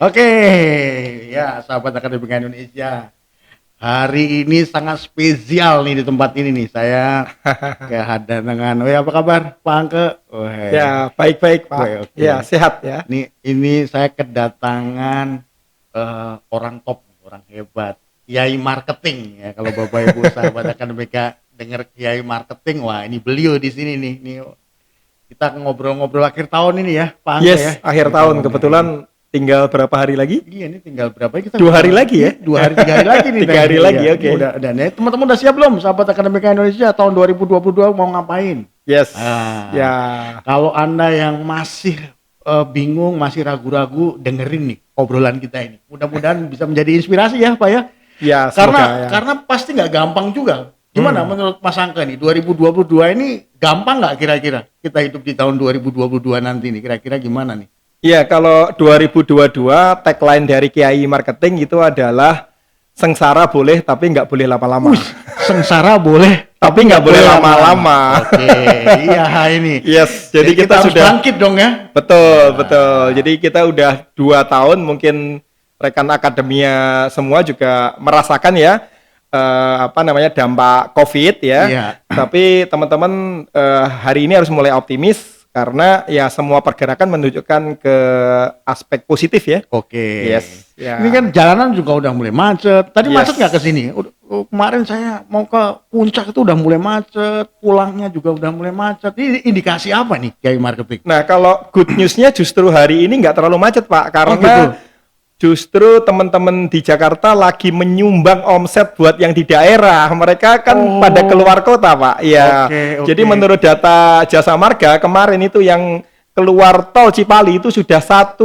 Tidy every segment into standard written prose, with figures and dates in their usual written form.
Oke, ya sahabat Akademika Indonesia. Hari ini sangat spesial nih di tempat ini nih. Saya kedatangan. Apa kabar, Pak Angke? Ya, baik-baik Pak. Oke. Ya, sehat ya. Ini saya kedatangan orang top, orang hebat, Kiai Marketing ya. Kalau Bapak Ibu sahabat Akademika dengar Kiai Marketing, wah ini beliau di sini nih. Kita ngobrol-ngobrol akhir tahun ini ya, Pak Angke Yes, ya. akhir tahun kebetulan tinggal berapa hari lagi? Iya, ini tinggal berapa ya kita? 2 hari lagi ya? 3 hari lagi nih. 3 hari lagi, ya. oke. Udah, dan ya, teman-teman udah siap belum? Sahabat Akademika Indonesia tahun 2022 mau ngapain? Yes. Ya. Kalau Anda yang masih bingung, masih ragu-ragu, dengerin nih obrolan kita ini. Mudah-mudahan bisa menjadi inspirasi ya, Pak ya. Ya, karena pasti nggak gampang juga. Gimana menurut Mas Angka nih, 2022 ini gampang nggak kira-kira kita hidup di tahun 2022 nanti nih, kira-kira gimana nih? Iya, kalau 2022 tagline dari Kiai Marketing itu adalah sengsara boleh tapi nggak boleh lama-lama. Sengsara boleh tapi nggak boleh lama-lama. Oke, iya ini. Yes, jadi kita harus sudah bangkit dong ya. Betul. Jadi kita udah 2 tahun, mungkin rekan akademia semua juga merasakan ya dampak COVID ya. Iya. Tapi teman-teman hari ini harus mulai optimis karena ya semua pergerakan menunjukkan ke aspek positif ya. Oke. Yes. Ya. Ini kan jalanan juga udah mulai macet. Tadi macet nggak ke sini? Kemarin saya mau ke puncak itu udah mulai macet, pulangnya juga udah mulai macet. Ini indikasi apa nih Kiai Marketing? Nah, kalau good news-nya justru hari ini nggak terlalu macet Pak, karena gitu. Justru teman-teman di Jakarta lagi menyumbang omset buat yang di daerah. Mereka kan pada keluar kota, Pak. Ya. Oke. Jadi menurut data Jasa Marga kemarin itu yang keluar tol Cipali itu sudah 1,2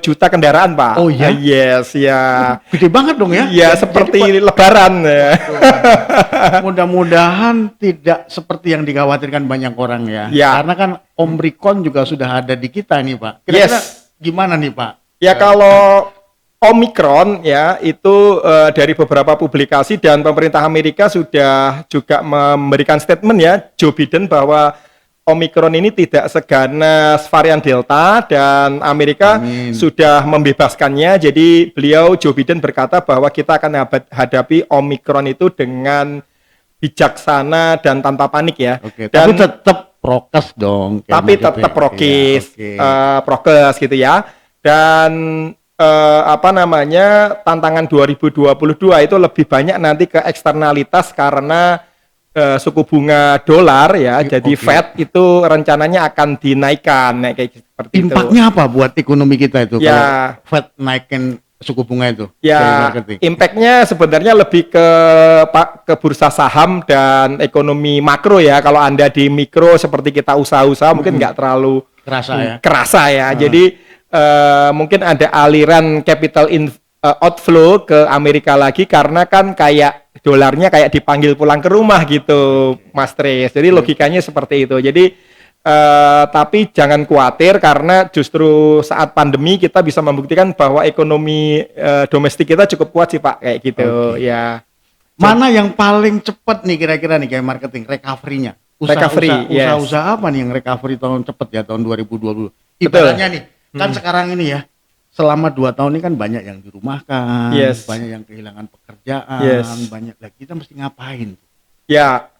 juta kendaraan, Pak. Oh iya. Yes, ya. Gede banget dong ya. Iya, seperti lebaran ya. Mudah-mudahan tidak seperti yang dikhawatirkan banyak orang ya. Karena kan Omikron juga sudah ada di kita nih, Pak. Kira-kira gimana nih, Pak? Ya kalau Omikron ya itu dari beberapa publikasi dan pemerintah Amerika sudah juga memberikan statement ya, Joe Biden, bahwa Omikron ini tidak seganas varian Delta dan Amerika sudah membebaskannya. Jadi beliau Joe Biden berkata bahwa kita akan hadapi Omikron itu dengan bijaksana dan tanpa panik ya. Dan, tapi tetap prokes dong. Tapi tetap prokes gitu ya. Dan tantangan 2022 itu lebih banyak nanti ke eksternalitas karena suku bunga dolar ya, jadi Fed itu rencananya akan dinaikkan kayak seperti itu. Impactnya apa buat ekonomi kita itu kalau Fed naikin suku bunga itu? Ya, impactnya sebenarnya lebih ke bursa saham dan ekonomi makro ya. Kalau Anda di mikro seperti kita usaha-usaha mungkin nggak terlalu kerasa ya. Jadi mungkin ada aliran capital outflow ke Amerika lagi karena kan kayak dolarnya kayak dipanggil pulang ke rumah gitu, Mas Tris. Jadi logikanya seperti itu. Jadi tapi jangan khawatir karena justru saat pandemi kita bisa membuktikan bahwa ekonomi domestik kita cukup kuat sih Pak, kayak gitu ya. Mana yang paling cepat nih kira-kira nih kayak marketing recovery-nya? Usaha-usaha apa nih yang recovery tahun cepat ya tahun 2020? Ibaratnya nih kan sekarang ini ya, selama 2 tahun ini kan banyak yang dirumahkan, banyak yang kehilangan pekerjaan, banyak lagi, kita mesti ngapain? Ya,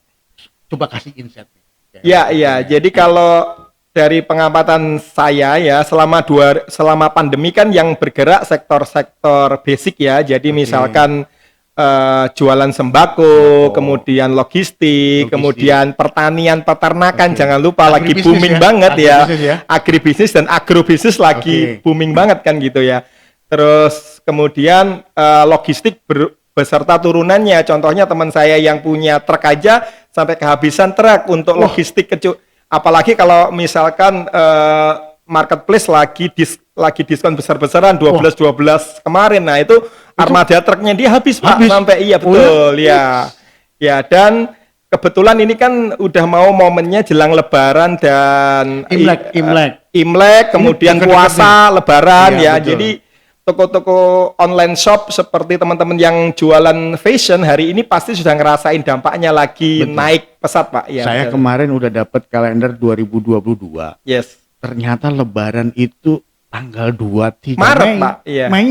coba kasih insight. Ya, jadi kalau dari pengamatan saya ya, selama pandemi kan yang bergerak sektor-sektor basic ya, jadi misalkan jualan sembako, kemudian logistik, kemudian pertanian, peternakan, jangan lupa lagi booming banget ya. Agribisnis dan agrobisnis lagi booming banget kan gitu ya. Terus kemudian logistik beserta turunannya, contohnya teman saya yang punya truk aja sampai kehabisan truk untuk logistik apalagi kalau misalkan marketplace lagi diskon besar-besaran 12 kemarin. Nah, itu armada truknya dia habis Pak sampai betul ya. Ya, dan kebetulan ini kan udah mau momennya jelang lebaran dan Imlek kemudian puasa, lebaran ya. Jadi toko-toko online shop seperti teman-teman yang jualan fashion hari ini pasti sudah ngerasain dampaknya lagi naik pesat Pak ya. Saya kemarin udah dapat kalender 2022. Yes. Ternyata lebaran itu tanggal 23 Maret, Mei. Pak. Iya. Mei,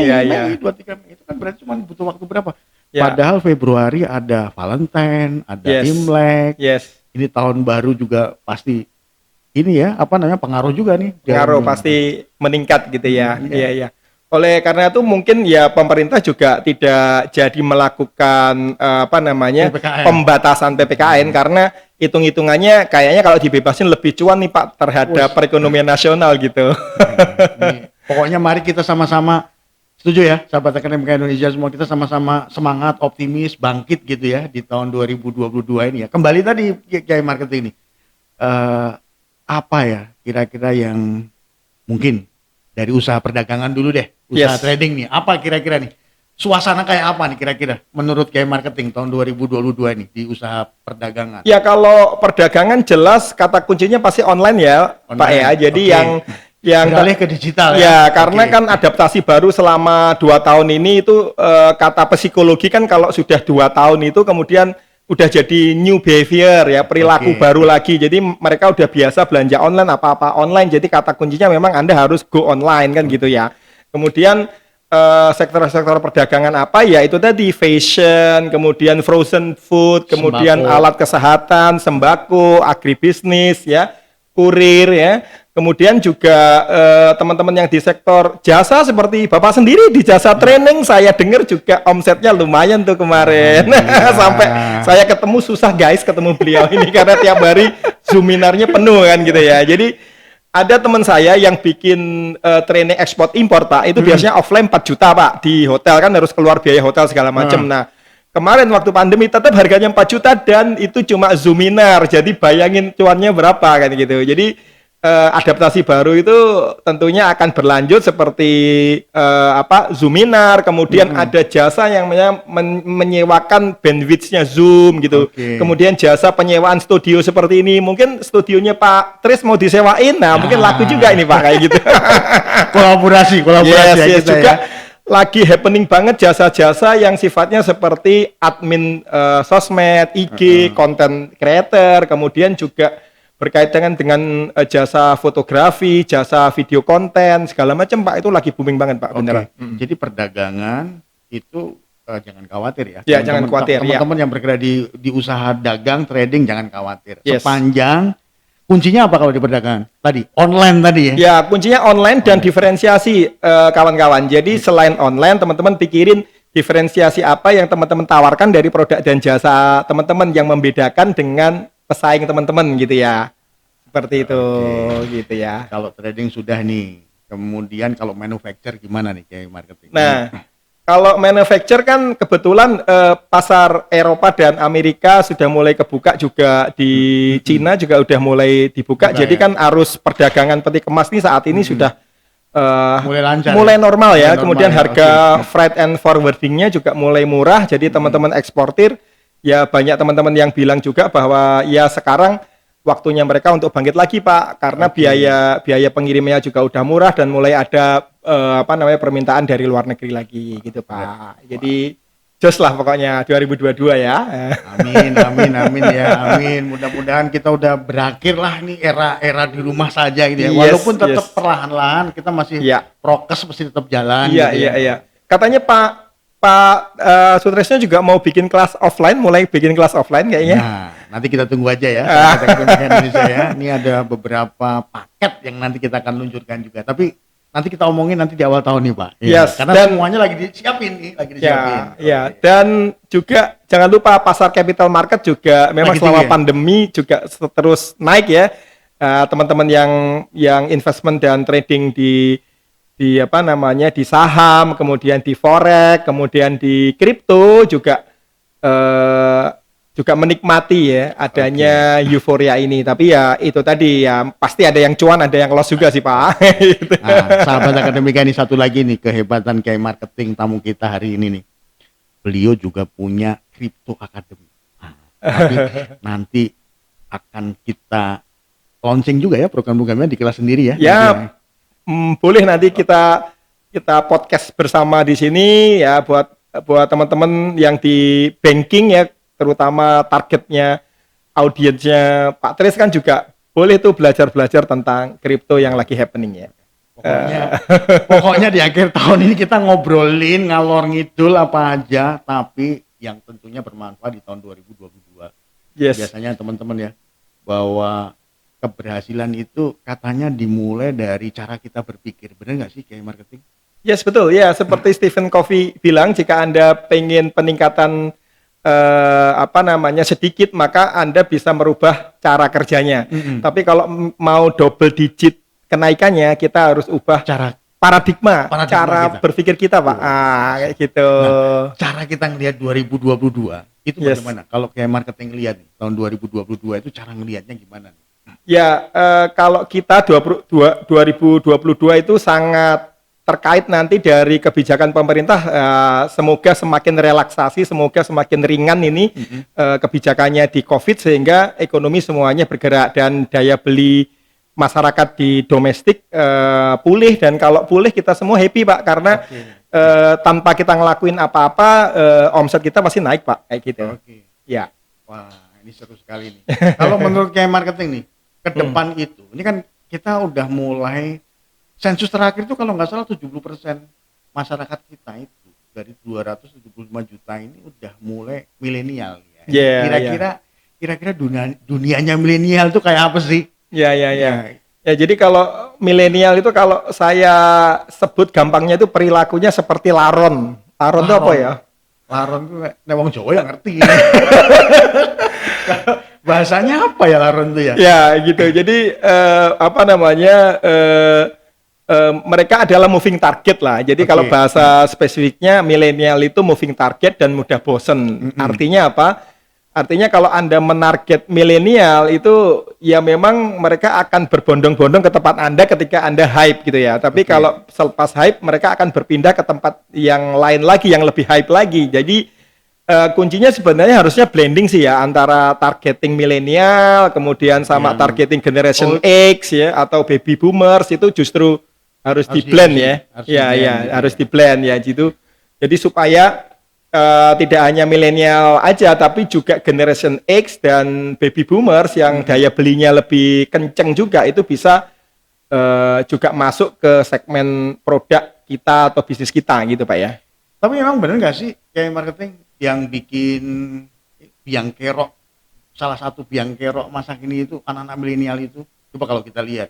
Iya, iya. 23 Mei itu kan berarti cuma butuh waktu berapa? Ya. Padahal Februari ada Valentine, ada Yes. Imlek. Yes. Ini tahun baru juga pasti ini ya, apa namanya, pengaruh juga nih. Pengaruh pasti meningkat gitu ya. Iya. Iya, iya. Oleh karena itu mungkin ya pemerintah juga tidak jadi melakukan apa namanya PPKN. pembatasan PPKN karena hitung-hitungannya kayaknya kalau dibebasin lebih cuan nih Pak terhadap perekonomian nasional gitu. Nih, pokoknya mari kita sama-sama setuju ya, sahabat akademika Indonesia semua, kita sama-sama semangat, optimis, bangkit gitu ya di tahun 2022 ini ya. Kembali tadi Kiai Marketing ini. Apa ya kira-kira yang mungkin dari usaha perdagangan dulu deh, usaha trading nih, apa kira-kira nih? Suasana kayak apa nih kira-kira menurut Kiai Marketing tahun 2022 ini di usaha perdagangan? Ya kalau perdagangan jelas kata kuncinya pasti online ya, Online. Pak ya. Jadi yang beralih ke digital ya. Karena kan adaptasi baru selama 2 tahun ini itu kata psikologi kan kalau sudah 2 tahun itu kemudian udah jadi new behavior ya, perilaku baru lagi. Jadi mereka udah biasa belanja online, apa-apa online. Jadi kata kuncinya memang Anda harus go online kan gitu ya. Kemudian sektor-sektor perdagangan apa ya itu tadi fashion, kemudian frozen food, kemudian alat kesehatan, sembako, agribisnis ya, kurir ya. Kemudian juga teman-teman yang di sektor jasa seperti Bapak sendiri di jasa training saya dengar juga omsetnya lumayan tuh kemarin. Sampai saya ketemu susah guys ketemu beliau ini karena tiap hari Zoominarnya penuh kan gitu ya. Jadi ada teman saya yang bikin training ekspor impor Pak, itu biasanya offline 4 juta Pak, di hotel kan harus keluar biaya hotel segala macam. Nah, kemarin waktu pandemi tetap harganya 4 juta dan itu cuma Zoominar. Jadi bayangin cuannya berapa kan gitu. Jadi adaptasi baru itu tentunya akan berlanjut seperti Zoominar, kemudian ada jasa yang menyewakan bandwidth-nya Zoom gitu. Kemudian jasa penyewaan studio seperti ini, mungkin studionya Pak Tris mau disewain, nah mungkin laku juga ini Pak kayak gitu. kolaborasi yes, juga ya. Lagi happening banget jasa-jasa yang sifatnya seperti admin sosmed, IG, content creator, kemudian juga berkaitan dengan jasa fotografi, jasa video konten, segala macam Pak, itu lagi booming banget Pak, beneran. Jadi perdagangan itu jangan khawatir ya. Ya, jangan khawatir. Teman-teman yang bergerak di usaha dagang, trading jangan khawatir. Yes. Sepanjang kuncinya apa kalau di perdagangan? Tadi online tadi ya. Ya, kuncinya online dan diferensiasi kawan-kawan. Jadi selain online, teman-teman pikirin diferensiasi apa yang teman-teman tawarkan dari produk dan jasa teman-teman yang membedakan dengan pesaing teman-teman gitu ya. Seperti itu gitu ya. Kalau trading sudah nih. Kemudian kalau manufacture gimana nih kayak marketing? Nah, kalau manufacture kan kebetulan pasar Eropa dan Amerika sudah mulai kebuka juga, di Cina juga udah mulai dibuka. Jadi kan arus perdagangan peti kemas ini saat ini sudah mulai lancar, mulai normal ya. Kemudian harga freight and forwardingnya juga mulai murah. Jadi teman-teman eksportir ya, banyak teman-teman yang bilang juga bahwa ya sekarang waktunya mereka untuk bangkit lagi Pak, karena biaya pengirimnya juga udah murah dan mulai ada permintaan dari luar negeri lagi gitu Pak. Jadi jos lah pokoknya 2022 ya. Amin ya, amin. Mudah-mudahan kita udah berakhir lah nih era di rumah saja gitu ya. Walaupun tetap perlahan-lahan kita masih prokes masih tetap jalan. Iya. Katanya Pak Sutresno juga mau bikin kelas offline, mulai bikin kelas offline kayaknya. Nah, nanti kita tunggu aja ya. Indonesia ya. Ini ada beberapa paket yang nanti kita akan luncurkan juga. Tapi nanti kita omongin nanti di awal tahun nih Pak. Yes, karena semuanya lagi disiapin nih, Ya. Dan juga jangan lupa pasar capital market juga memang selama pandemi juga terus naik ya. Teman-teman yang investment dan trading di saham, kemudian di forex, kemudian di kripto juga menikmati ya adanya euforia ini. Tapi ya itu tadi ya pasti ada yang cuan, ada yang loss juga sih Pak. Nah, sahabat akademika ini satu lagi nih kehebatan kayak marketing tamu kita hari ini nih. Beliau juga punya Crypto Academy. Tapi nanti akan kita launching juga ya program-programnya di kelas sendiri ya. Ya. Boleh nanti kita podcast bersama di sini ya buat teman-teman yang di banking ya, terutama targetnya audiensnya Pak Tris kan juga boleh tuh belajar tentang kripto yang lagi happening ya. Pokoknya di akhir tahun ini kita ngobrolin ngalor ngidul apa aja, tapi yang tentunya bermanfaat di tahun 2022. Yes. Biasanya teman-teman ya, bahwa keberhasilan itu katanya dimulai dari cara kita berpikir. Benar nggak sih kayak marketing? Yes, betul. Ya, seperti Stephen Covey bilang, jika Anda pengen peningkatan sedikit, maka Anda bisa merubah cara kerjanya. Tapi kalau mau double digit kenaikannya, kita harus ubah paradigma cara kita berpikir kita, Pak. Kayak gitu. Nah, cara kita ngelihat 2022 itu bagaimana? Kalau kayak marketing lihat nih, tahun 2022 itu cara ngelihatnya gimana? Ya, kalau kita 2022 itu sangat terkait nanti dari kebijakan pemerintah, semoga semakin relaksasi, semoga semakin ringan ini kebijakannya di COVID, sehingga ekonomi semuanya bergerak dan daya beli masyarakat di domestik pulih. Dan kalau pulih kita semua happy, Pak, karena tanpa kita ngelakuin apa-apa, omset kita masih naik, Pak, kayak gitu. Ya. Wah, ini seru sekali nih. Kalau menurut kayak marketing nih, ke depan itu, ini kan kita udah mulai sensus terakhir itu kalau nggak salah 70% masyarakat kita itu dari 275 juta ini udah mulai milenial ya. Kira-kira dunianya milenial itu kayak apa sih? Ya, jadi kalau milenial itu kalau saya sebut gampangnya itu perilakunya seperti laron. Laron itu apa ya? Laron itu kayak wong Jawa yang ngerti. Bahasanya apa ya laron itu ya? Ya, gitu. Jadi mereka adalah moving target lah. Jadi kalau bahasa spesifiknya milenial itu moving target dan mudah bosen. Artinya apa? Artinya kalau Anda menarget milenial itu ya memang mereka akan berbondong-bondong ke tempat Anda ketika Anda hype gitu ya. Tapi kalau selepas hype mereka akan berpindah ke tempat yang lain lagi, yang lebih hype lagi. Jadi kuncinya sebenarnya harusnya blending sih ya, antara targeting milenial kemudian sama targeting generation X ya atau baby boomers, itu justru harus di blend ya. Harus di blend ya gitu. Jadi supaya tidak hanya milenial aja, tapi juga generation X dan baby boomers yang daya belinya lebih kenceng juga, itu bisa juga masuk ke segmen produk kita atau bisnis kita gitu, Pak ya. Tapi memang benar nggak sih kayak marketing yang bikin biang kerok, salah satu biang kerok masa kini itu anak-anak milenial itu? Coba kalau kita lihat,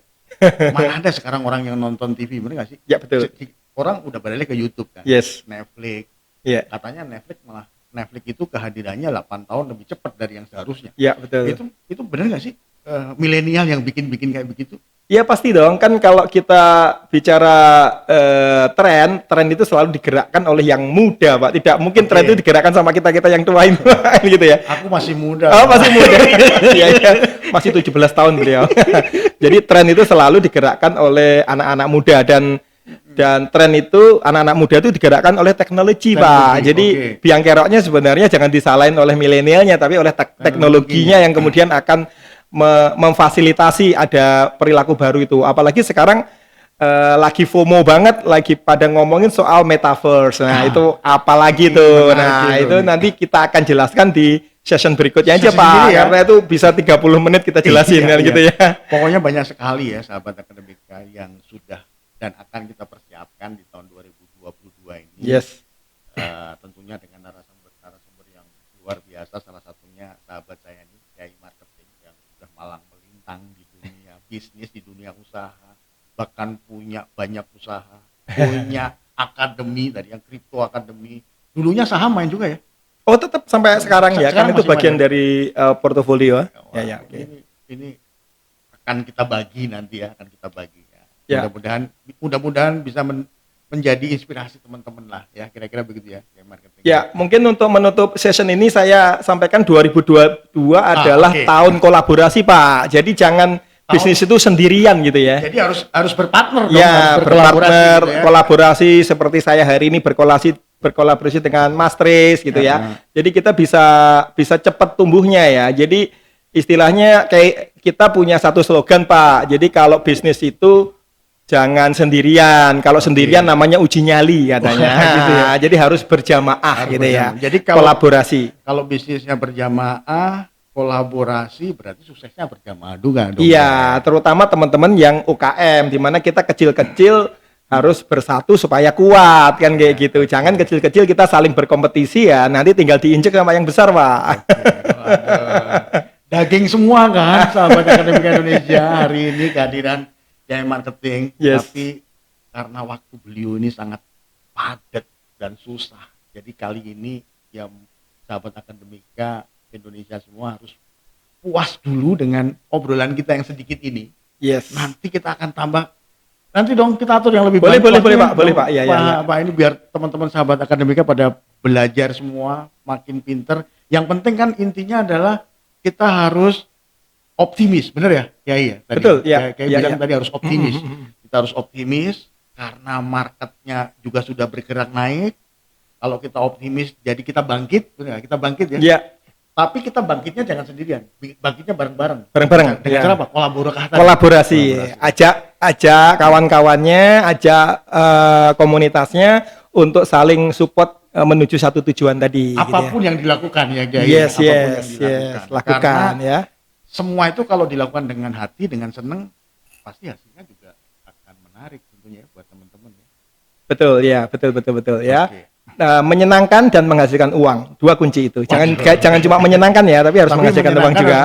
mana ada sekarang orang yang nonton TV, benar nggak sih? Ya, betul. Orang udah balik ke YouTube kan, Netflix. Katanya Netflix itu kehadirannya 8 tahun lebih cepat dari yang seharusnya. Ya, betul. Itu benar nggak sih milenial yang bikin kayak begitu? Iya pasti dong, kan kalau kita bicara tren itu selalu digerakkan oleh yang muda, Pak. Tidak mungkin tren itu digerakkan sama kita yang tua ini gitu ya. Aku masih muda. Oh, masih muda. Iya. Masih 17 tahun beliau. Jadi tren itu selalu digerakkan oleh anak-anak muda, dan tren itu anak-anak muda itu digerakkan oleh teknologi, Pak. Jadi biang keroknya sebenarnya jangan disalahin oleh milenialnya, tapi oleh teknologinya yang kemudian akan memfasilitasi ada perilaku baru itu. Apalagi sekarang lagi FOMO banget, lagi pada ngomongin soal metaverse. Nah, itu apalagi tuh. Nah, itu nanti kita akan jelaskan di session berikutnya aja, Pak. Ya? Karena itu bisa 30 menit kita jelasin gitu ya. Pokoknya banyak sekali ya sahabat akademika yang sudah dan akan kita persiapkan di tahun 2022 ini. Yes. Tentunya dengan narasumber yang luar biasa, salah satunya sahabat saya ini, Kiai Marketing, yang sudah malang melintang di dunia bisnis, di dunia usaha, bahkan punya banyak usaha, punya akademi tadi, yang Crypto Academy. Dulunya saham main juga ya? Oh, tetap sampai sekarang ya, kan itu bagian dari portofolio. Ini akan kita bagi nanti ya, Ya. Mudah-mudahan bisa menjadi inspirasi teman-teman lah ya, kira-kira begitu ya, marketing. Ya, mungkin untuk menutup session ini saya sampaikan 2022 adalah tahun kolaborasi, Pak. Jadi jangan bisnis itu sendirian gitu ya. Jadi harus berpartner dong. Ya, berpartner, gitu ya. Kolaborasi seperti saya hari ini berkolaborasi dengan Mas Tris gitu ya. Jadi kita bisa cepat tumbuhnya ya. Jadi istilahnya kayak kita punya satu slogan, Pak. Jadi kalau bisnis itu jangan sendirian. Kalau sendirian namanya uji nyali katanya. Gitu ya. Jadi harus berjamaah gitu ya. Jadi kolaborasi. Kalau bisnisnya berjamaah, kolaborasi berarti suksesnya berjamaah juga dong. Iya, terutama teman-teman yang UKM, di mana kita kecil-kecil harus bersatu supaya kuat kan kayak gitu. Jangan kecil-kecil kita saling berkompetisi ya, nanti tinggal diinjek sama yang besar, Pak. Daging semua kan sahabat Akademika Indonesia hari ini kehadiran Kiai Marketing. Yes. Tapi karena waktu beliau ini sangat padat dan susah. Jadi kali ini ya sahabat Akademika Indonesia semua harus puas dulu dengan obrolan kita yang sedikit ini. Yes. Nanti kita akan tambah. Nanti dong kita atur yang lebih Boleh, banyak. boleh Pak, boleh Pak. Ya, Pak, ini biar teman-teman sahabat Akademika pada belajar semua, makin pinter. Yang penting kan intinya adalah kita harus optimis, bener ya? Ya. Tadi, betul, ya. Kayak bilang tadi harus optimis. Kita harus optimis karena marketnya juga sudah bergerak naik. Kalau kita optimis, jadi kita bangkit, bener ya? Kita bangkit ya. Iya. Tapi kita bangkitnya jangan sendirian, bangkitnya bareng-bareng. Bareng-bareng. Dengan cara apa? Kolaborasi. Ajak kawan-kawannya, ajak komunitasnya untuk saling support menuju satu tujuan tadi. Apapun gitu ya. yang dilakukan ya, Kiai. Yes, apapun yang dilakukan. lakukan Karena ya. semua itu kalau dilakukan dengan hati, dengan seneng, pasti hasilnya juga akan menarik tentunya ya, buat teman-teman ya. Betul ya, betul ya. Oke. Menyenangkan dan menghasilkan uang, dua kunci itu. Jangan cuma menyenangkan ya, tapi harus menghasilkan uang juga.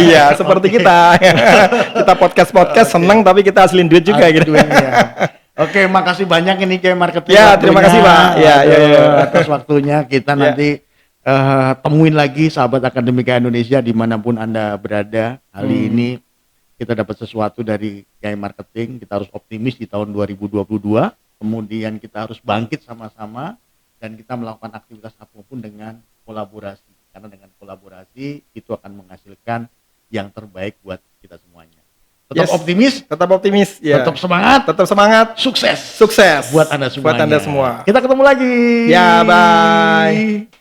Iya, seperti kita. Kita podcast seneng tapi kita hasilin duit juga gitu. Oke, makasih banyak ini Kiai Marketing. Ya, terima kasih Pak. Ya. Atas waktunya kita nanti temuin lagi sahabat Akademika Indonesia dimanapun Anda berada. Kali ini kita dapat sesuatu dari Kiai Marketing. Kita harus optimis di tahun 2022. Kemudian kita harus bangkit sama-sama dan kita melakukan aktivitas apapun dengan kolaborasi. Karena dengan kolaborasi itu akan menghasilkan yang terbaik buat kita semuanya. Tetap optimis, ya. Tetap semangat, sukses buat Anda semua. Kita ketemu lagi. Ya, bye.